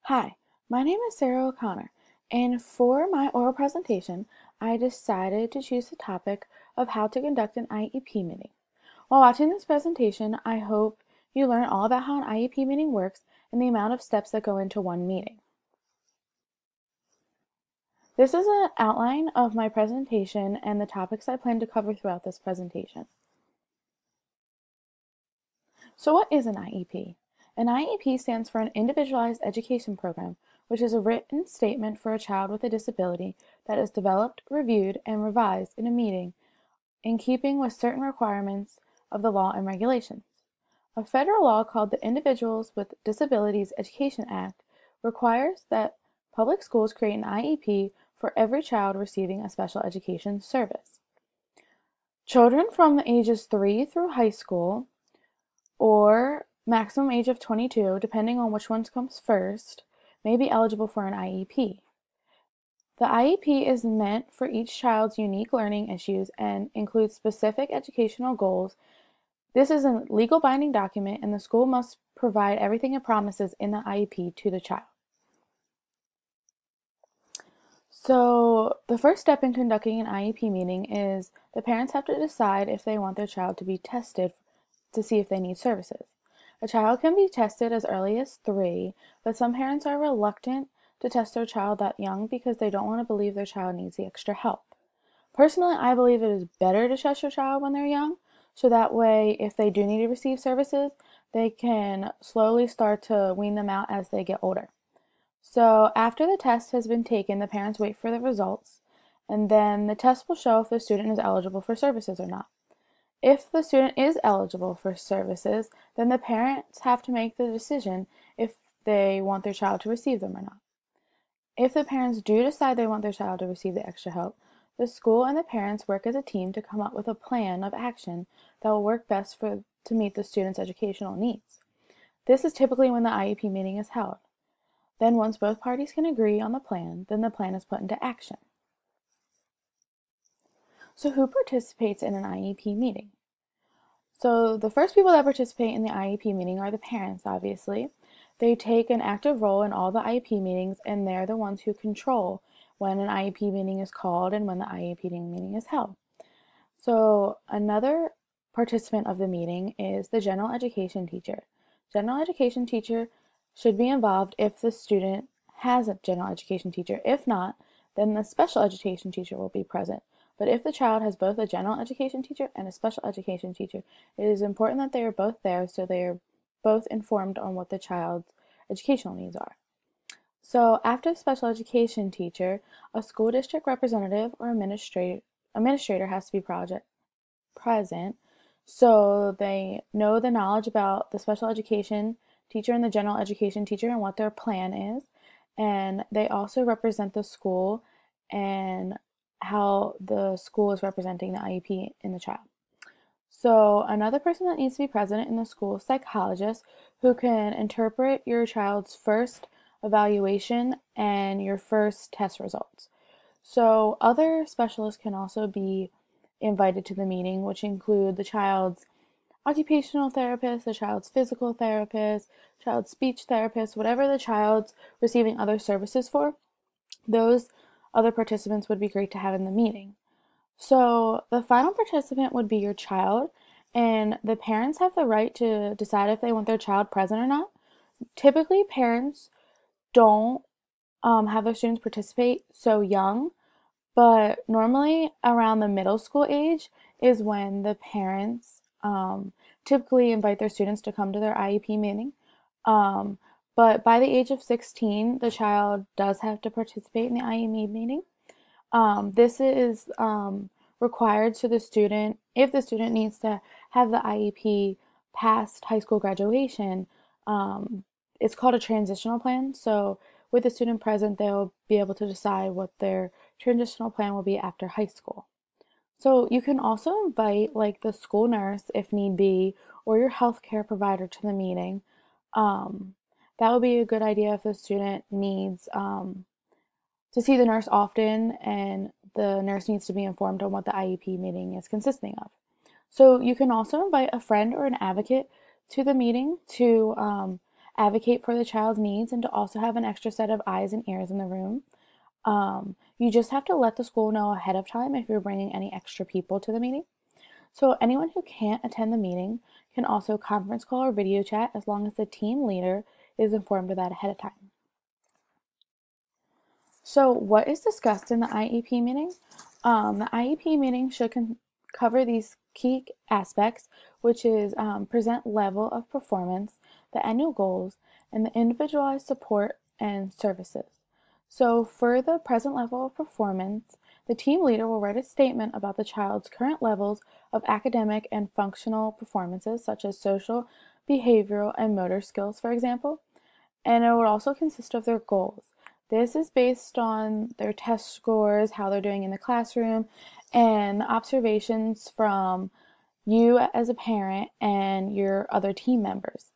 Hi, my name is Sarah O'Connor, and for my oral presentation, I decided to choose the topic of how to conduct an IEP meeting. While watching this presentation, I hope you learn all about how an IEP meeting works and the amount of steps that go into one meeting. This is an outline of my presentation and the topics I plan to cover throughout this presentation. So what is an IEP? An IEP stands for an Individualized Education Program, which is a written statement for a child with a disability that is developed, reviewed, and revised in a meeting in keeping with certain requirements of the law and regulations. A federal law called the Individuals with Disabilities Education Act requires that public schools create an IEP for every child receiving a special education service. Children from the ages 3 through high school or maximum age of 22, depending on which one comes first, may be eligible for an IEP. The IEP is meant for each child's unique learning issues and includes specific educational goals. This is a legal binding document, and the school must provide everything it promises in the IEP to the child. So the first step in conducting an IEP meeting is the parents have to decide if they want their child to be tested to see if they need services. A child can be tested as early as 3, but some parents are reluctant to test their child that young because they don't want to believe their child needs the extra help. Personally, I believe it is better to test your child when they're young, so that way if they do need to receive services, they can slowly start to wean them out as they get older. So after the test has been taken, the parents wait for the results, and then the test will show if the student is eligible for services or not. If the student is eligible for services, then the parents have to make the decision if they want their child to receive them or not. If the parents do decide they want their child to receive the extra help, the school and the parents work as a team to come up with a plan of action that will work best to meet the student's educational needs. This is typically when the IEP meeting is held. Then once both parties can agree on the plan, then the plan is put into action. So who participates in an IEP meeting? So the first people that participate in the IEP meeting are the parents, obviously. They take an active role in all the IEP meetings, and they're the ones who control when an IEP meeting is called and when the IEP meeting is held. So another participant of the meeting is the general education teacher. General education teacher should be involved if the student has a general education teacher. If not, then the special education teacher will be present. But if the child has both a general education teacher and a special education teacher, it is important that they are both there so they are both informed on what the child's educational needs are. So after the special education teacher, a school district representative or administrator has to be present so they know the knowledge about the special education teacher and the general education teacher and what their plan is. And they also represent the school and how the school is representing the IEP in the child. So another person that needs to be present in the school is psychologist who can interpret your child's first evaluation and your first test results. So other specialists can also be invited to the meeting, which include the child's occupational therapist, the child's physical therapist, child's speech therapist, whatever the child's receiving other services for, those other participants would be great to have in the meeting. So the final participant would be your child, and the parents have the right to decide if they want their child present or not. Typically, parents don't have their students participate so young, but normally around the middle school age is when the parents typically invite their students to come to their IEP meeting. But by the age of 16, the child does have to participate in the IEP meeting. This is required so the student, if the student needs to have the IEP past high school graduation, it's called a transitional plan. So with the student present, they'll be able to decide what their transitional plan will be after high school. So you can also invite like the school nurse if need be, or your healthcare provider to the meeting. That would be a good idea if the student needs to see the nurse often and the nurse needs to be informed on what the IEP meeting is consisting of. So you can also invite a friend or an advocate to the meeting to advocate for the child's needs, and to also have an extra set of eyes and ears in the room. You just have to let the school know ahead of time if you're bringing any extra people to the meeting. So anyone who can't attend the meeting can also conference call or video chat as long as the team leader is informed of that ahead of time. So what is discussed in the IEP meeting? The IEP meeting should cover these key aspects, which is present level of performance, the annual goals, and the individualized support and services. So for the present level of performance, the team leader will write a statement about the child's current levels of academic and functional performances, such as social, behavioral, and motor skills, for example. And it would also consist of their goals. This is based on their test scores, how they're doing in the classroom, and the observations from you as a parent and your other team members.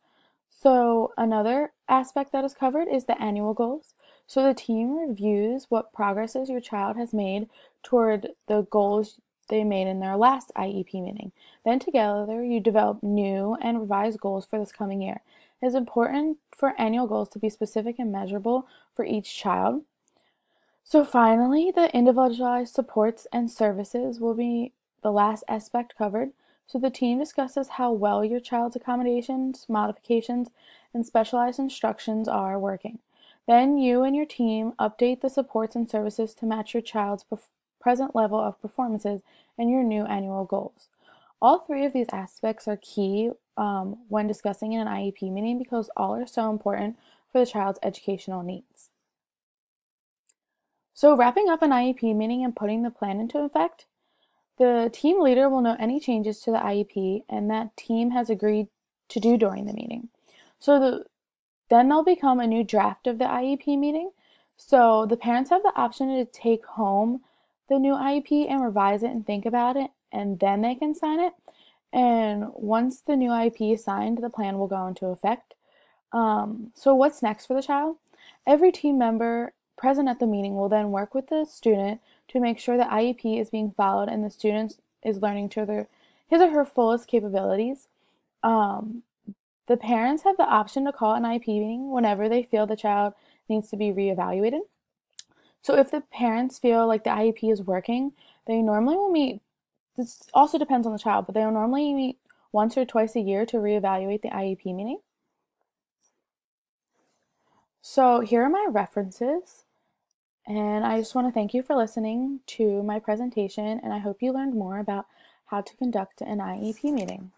So another aspect that is covered is the annual goals. So the team reviews what progresses your child has made toward the goals they made in their last IEP meeting. Then together you develop new and revised goals for this coming year. It is important for annual goals to be specific and measurable for each child. So finally, the individualized supports and services will be the last aspect covered. So the team discusses how well your child's accommodations, modifications, and specialized instructions are working. Then you and your team update the supports and services to match your child's present level of performances and your new annual goals. All three of these aspects are key when discussing in an IEP meeting because all are so important for the child's educational needs. So wrapping up an IEP meeting and putting the plan into effect, the team leader will know any changes to the IEP and that team has agreed to do during the meeting. So then they'll become a new draft of the IEP meeting. So the parents have the option to take home the new IEP and revise it and think about it, and then they can sign it. And once the new IEP is signed, the plan will go into effect. So what's next for the child? Every team member present at the meeting will then work with the student to make sure the IEP is being followed and the student is learning to his or her fullest capabilities. The parents have the option to call an IEP meeting whenever they feel the child needs to be reevaluated. So if the parents feel like the IEP is working, they normally will meet. This also depends on the child, but they will normally meet once or twice a year to reevaluate the IEP meeting. So here are my references, and I just want to thank you for listening to my presentation, and I hope you learned more about how to conduct an IEP meeting.